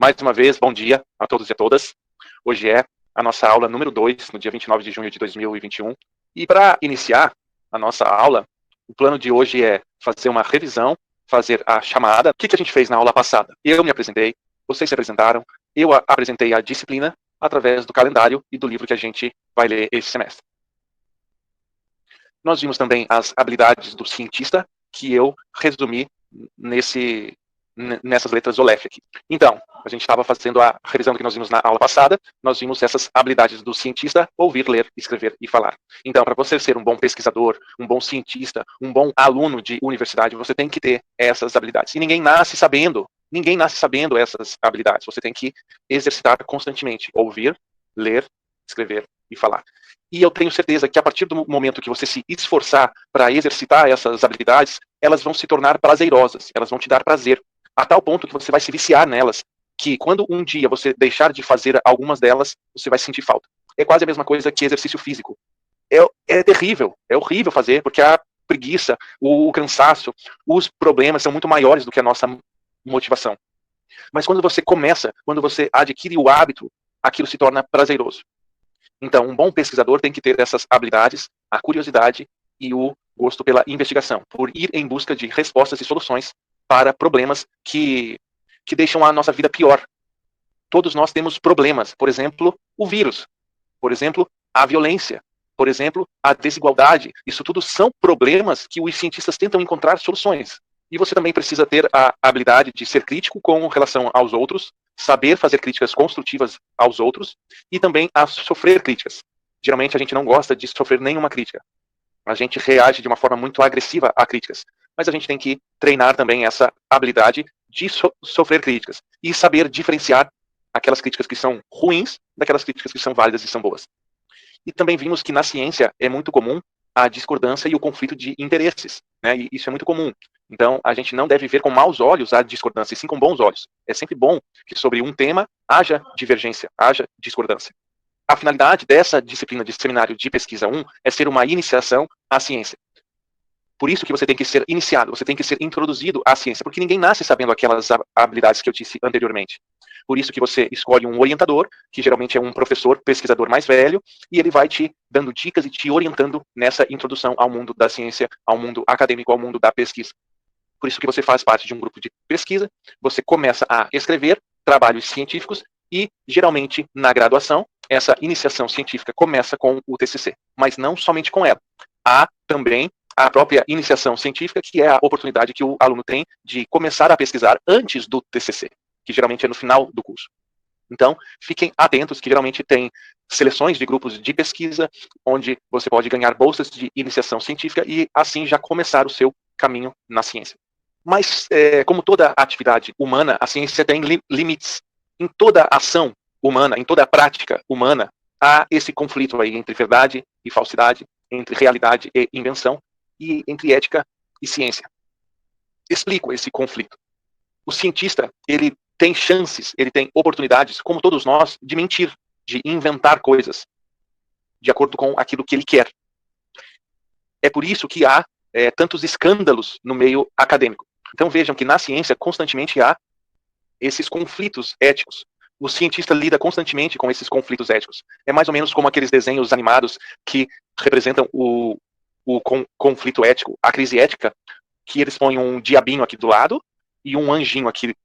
Mais uma vez, bom dia a todos e a todas. Hoje é a nossa aula número 2, no dia 29 de junho de 2021. E para iniciar a nossa aula, o plano de hoje é fazer uma revisão, fazer a chamada. O que a gente fez na aula passada? Eu me apresentei, vocês se apresentaram, eu apresentei a disciplina através do calendário e do livro que a gente vai ler esse semestre. Nós vimos também as habilidades do cientista, que eu resumi nessas letras OLEF aqui. Então, a gente estava fazendo a revisão do que nós vimos na aula passada, nós vimos essas habilidades do cientista: ouvir, ler, escrever e falar. Então, para você ser um bom pesquisador, um bom cientista, um bom aluno de universidade, você tem que ter essas habilidades. E ninguém nasce sabendo essas habilidades. Você tem que exercitar constantemente: ouvir, ler, escrever e falar. E eu tenho certeza que a partir do momento que você se esforçar para exercitar essas habilidades, elas vão se tornar prazerosas, elas vão te dar prazer, a tal ponto que você vai se viciar nelas, que quando um dia você deixar de fazer algumas delas, você vai sentir falta. É quase a mesma coisa que exercício físico. É terrível, é horrível fazer, porque a preguiça, o cansaço, os problemas são muito maiores do que a nossa motivação. Mas quando você começa, quando você adquire o hábito, aquilo se torna prazeroso. Então, um bom pesquisador tem que ter essas habilidades, a curiosidade e o gosto pela investigação, por ir em busca de respostas e soluções para problemas que deixam a nossa vida pior. Todos nós temos problemas, por exemplo, o vírus, por exemplo, a violência, por exemplo, a desigualdade. Isso tudo são problemas que os cientistas tentam encontrar soluções. E você também precisa ter a habilidade de ser crítico com relação aos outros, saber fazer críticas construtivas aos outros e também a sofrer críticas. Geralmente a gente não gosta de sofrer nenhuma crítica. A gente reage de uma forma muito agressiva a críticas. Mas a gente tem que treinar também essa habilidade de sofrer críticas e saber diferenciar aquelas críticas que são ruins daquelas críticas que são válidas e são boas. E também vimos que na ciência é muito comum a discordância e o conflito de interesses, né? E isso é muito comum. Então, a gente não deve ver com maus olhos a discordância, e sim com bons olhos. É sempre bom que sobre um tema haja divergência, haja discordância. A finalidade dessa disciplina de seminário de pesquisa 1 é ser uma iniciação à ciência. Por isso que você tem que ser iniciado, você tem que ser introduzido à ciência, porque ninguém nasce sabendo aquelas habilidades que eu disse anteriormente. Por isso que você escolhe um orientador, que geralmente é um professor, pesquisador mais velho, e ele vai te dando dicas e te orientando nessa introdução ao mundo da ciência, ao mundo acadêmico, ao mundo da pesquisa. Por isso que você faz parte de um grupo de pesquisa, você começa a escrever trabalhos científicos e, geralmente, na graduação, essa iniciação científica começa com o TCC, mas não somente com ela. Há também a própria iniciação científica, que é a oportunidade que o aluno tem de começar a pesquisar antes do TCC, que geralmente é no final do curso. Então, fiquem atentos, que geralmente tem seleções de grupos de pesquisa, onde você pode ganhar bolsas de iniciação científica e, assim, já começar o seu caminho na ciência. Mas, como toda atividade humana, a ciência tem limites. Em toda ação humana, em toda prática humana, há esse conflito aí entre verdade e falsidade, entre realidade e invenção, e entre ética e ciência. Explico esse conflito. O cientista, ele tem chances, ele tem oportunidades, como todos nós, de mentir, de inventar coisas, de acordo com aquilo que ele quer. É por isso que há tantos escândalos no meio acadêmico. Então vejam que na ciência constantemente há esses conflitos éticos. O cientista lida constantemente com esses conflitos éticos. É mais ou menos como aqueles desenhos animados que representam o conflito ético, a crise ética, que eles põem um diabinho aqui do lado e um anjinho aqui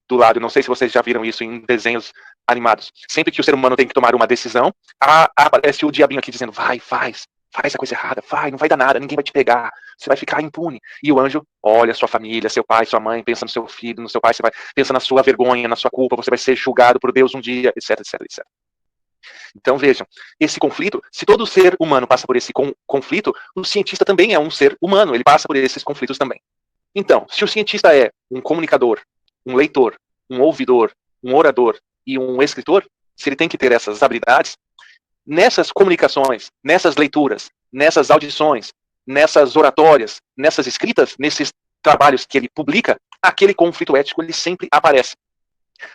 do lado. Não sei se vocês já viram isso em desenhos animados. Sempre que o ser humano tem que tomar uma decisão, aparece o diabinho aqui dizendo: vai, faz a coisa errada, não vai dar nada, ninguém vai te pegar, você vai ficar impune. E o anjo olha sua família, seu pai, sua mãe, pensa no seu filho, no seu pai, pensa na sua vergonha, na sua culpa, você vai ser julgado por Deus um dia, etc, etc, etc. Então vejam, esse conflito, se todo ser humano passa por esse conflito, o cientista também é um ser humano, ele passa por esses conflitos também. Então, se o cientista é um comunicador, um leitor, um ouvidor, um orador e um escritor, se ele tem que ter essas habilidades, nessas comunicações, nessas leituras, nessas audições, nessas oratórias, nessas escritas, nesses trabalhos que ele publica, aquele conflito ético ele sempre aparece.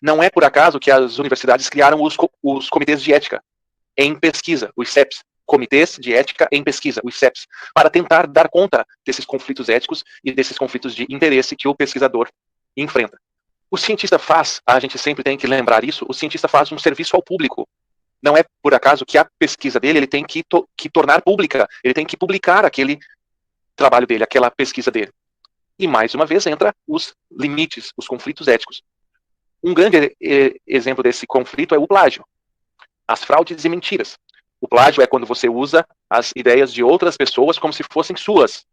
Não é por acaso que as universidades criaram os comitês de ética em pesquisa, os CEPs, comitês de ética em pesquisa, os CEPs, para tentar dar conta desses conflitos éticos e desses conflitos de interesse que o pesquisador enfrenta. O cientista faz, a gente sempre tem que lembrar isso, o cientista faz um serviço ao público. Não é por acaso que a pesquisa dele, ele tem que tornar pública, ele tem que publicar aquele trabalho dele, aquela pesquisa dele. E mais uma vez entra os limites, os conflitos éticos. Um grande exemplo desse conflito é o plágio, as fraudes e mentiras. O plágio é quando você usa as ideias de outras pessoas como se fossem suas.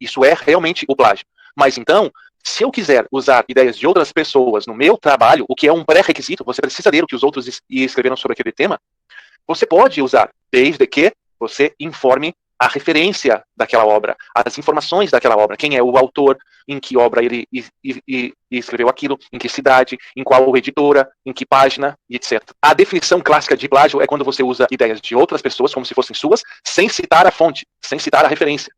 Isso é realmente o plágio. Mas então, se eu quiser usar ideias de outras pessoas no meu trabalho, o que é um pré-requisito, você precisa ler o que os outros escreveram sobre aquele tema, você pode usar, desde que você informe a referência daquela obra, as informações daquela obra, quem é o autor, em que obra ele escreveu aquilo, em que cidade, em qual editora, em que página, etc. A definição clássica de plágio é quando você usa ideias de outras pessoas como se fossem suas, sem citar a fonte, sem citar a referência.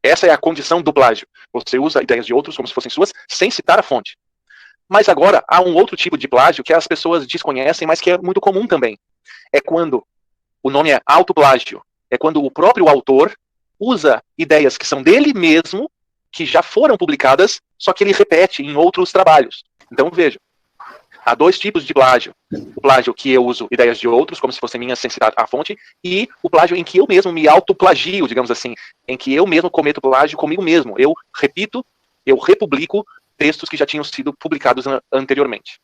Essa é a condição do plágio. Você usa ideias de outros como se fossem suas, sem citar a fonte. Mas agora, há um outro tipo de plágio que as pessoas desconhecem, mas que é muito comum também. É quando o nome é autoplágio. É quando o próprio autor usa ideias que são dele mesmo, que já foram publicadas, só que ele repete em outros trabalhos. Então, veja, há dois tipos de plágio. O plágio que eu uso ideias de outros, como se fossem minhas sem citar a fonte, e o plágio em que eu mesmo me autoplagio, digamos assim, em que eu mesmo cometo plágio comigo mesmo. Eu repito, eu republico textos que já tinham sido publicados anteriormente.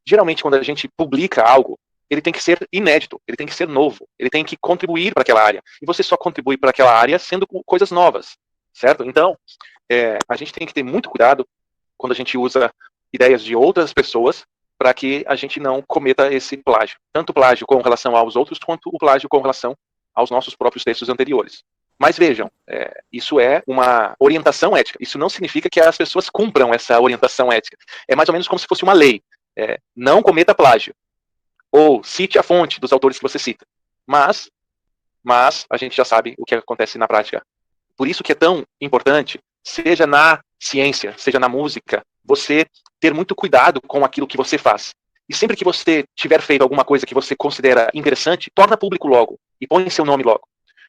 Geralmente, quando a gente publica algo, ele tem que ser inédito, ele tem que ser novo, ele tem que contribuir para aquela área. E você só contribui para aquela área sendo coisas novas, certo? Então, a gente tem que ter muito cuidado quando a gente usa ideias de outras pessoas para que a gente não cometa esse plágio. Tanto o plágio com relação aos outros, quanto o plágio com relação aos nossos próprios textos anteriores. Mas vejam, isso é uma orientação ética. Isso não significa que as pessoas cumpram essa orientação ética. É mais ou menos como se fosse uma lei. Não cometa plágio. Ou cite a fonte dos autores que você cita. Mas a gente já sabe o que acontece na prática. Por isso que é tão importante, seja na ciência, seja na música, você ter muito cuidado com aquilo que você faz. E sempre que você tiver feito alguma coisa que você considera interessante, torna público logo e põe seu nome logo.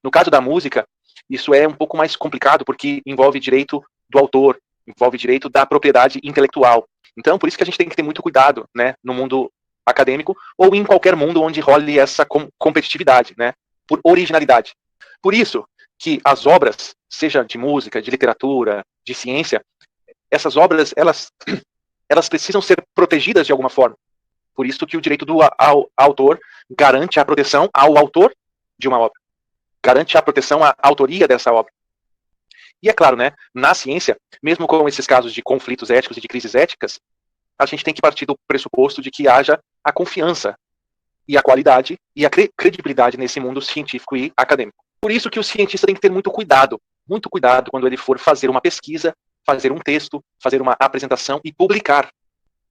No caso da música, isso é um pouco mais complicado porque envolve direito do autor, envolve direito da propriedade intelectual. Então, por isso que a gente tem que ter muito cuidado, né, no mundo acadêmico ou em qualquer mundo onde role essa competitividade, né, por originalidade. Por isso que as obras, seja de música, de literatura, de ciência, essas obras, elas precisam ser protegidas de alguma forma. Por isso que o direito do autor garante a proteção ao autor de uma obra. Garante a proteção à autoria dessa obra. E é claro, né, na ciência, mesmo com esses casos de conflitos éticos e de crises éticas, a gente tem que partir do pressuposto de que haja a confiança e a qualidade e a credibilidade nesse mundo científico e acadêmico. Por isso que o cientista tem que ter muito cuidado quando ele for fazer uma pesquisa, fazer um texto, fazer uma apresentação e publicar.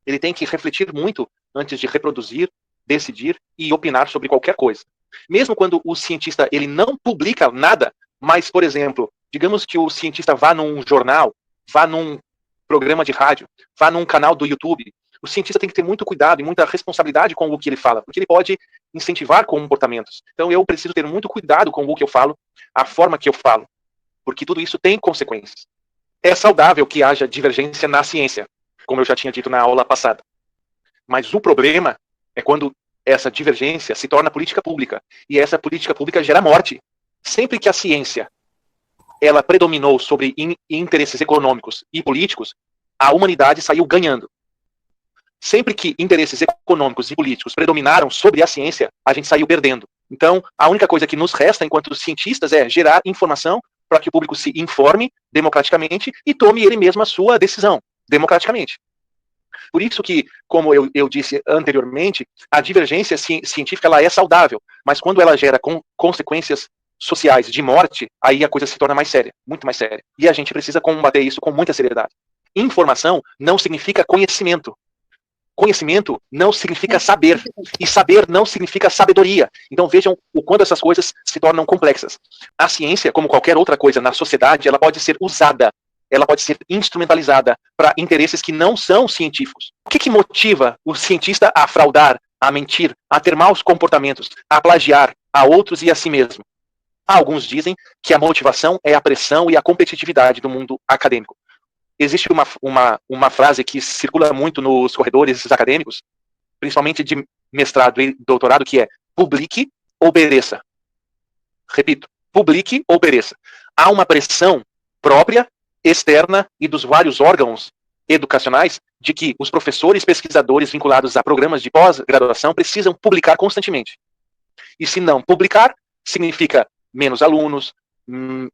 Ele tem que refletir muito antes de reproduzir, decidir e opinar sobre qualquer coisa. Mesmo quando o cientista ele não publica nada, mas, por exemplo, digamos que o cientista vá num jornal, vá num programa de rádio, vá num canal do YouTube, o cientista tem que ter muito cuidado e muita responsabilidade com o que ele fala, porque ele pode incentivar comportamentos. Então eu preciso ter muito cuidado com o que eu falo, a forma que eu falo, porque tudo isso tem consequências. É saudável que haja divergência na ciência, como eu já tinha dito na aula passada. Mas o problema é quando essa divergência se torna política pública, e essa política pública gera morte. Sempre que a ciência ela predominou sobre interesses econômicos e políticos, a humanidade saiu ganhando. Sempre que interesses econômicos e políticos predominaram sobre a ciência, a gente saiu perdendo. Então, a única coisa que nos resta enquanto cientistas é gerar informação para que o público se informe democraticamente e tome ele mesmo a sua decisão, democraticamente. Por isso que, como eu disse anteriormente, a divergência científica ela é saudável, mas quando ela gera consequências sociais de morte, aí a coisa se torna mais séria, muito mais séria. E a gente precisa combater isso com muita seriedade. Informação não significa conhecimento. Conhecimento não significa saber. E saber não significa sabedoria. Então vejam o quanto essas coisas se tornam complexas. A ciência, como qualquer outra coisa na sociedade, ela pode ser usada, ela pode ser instrumentalizada para interesses que não são científicos. O que motiva o cientista a fraudar, a mentir, a ter maus comportamentos, a plagiar a outros e a si mesmo? Alguns dizem que a motivação é a pressão e a competitividade do mundo acadêmico. existe uma frase que circula muito nos corredores acadêmicos, principalmente de mestrado e doutorado, que é publique ou pereça. Repito, publique ou pereça. Há uma pressão própria, externa e dos vários órgãos educacionais de que os professores pesquisadores vinculados a programas de pós-graduação precisam publicar constantemente. E se não publicar, significa menos alunos,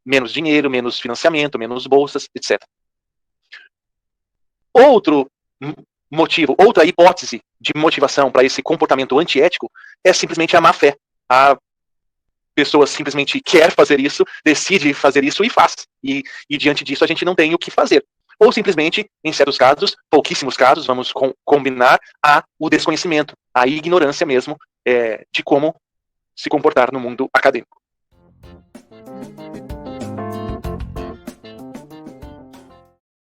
menos dinheiro, menos financiamento, menos bolsas, etc. Outro motivo, outra hipótese de motivação para esse comportamento antiético é simplesmente a má fé. A pessoa simplesmente quer fazer isso, decide fazer isso e faz. E diante disso a gente não tem o que fazer. Ou simplesmente, em certos casos, pouquíssimos casos, vamos combinar, há o desconhecimento, a ignorância mesmo de como se comportar no mundo acadêmico.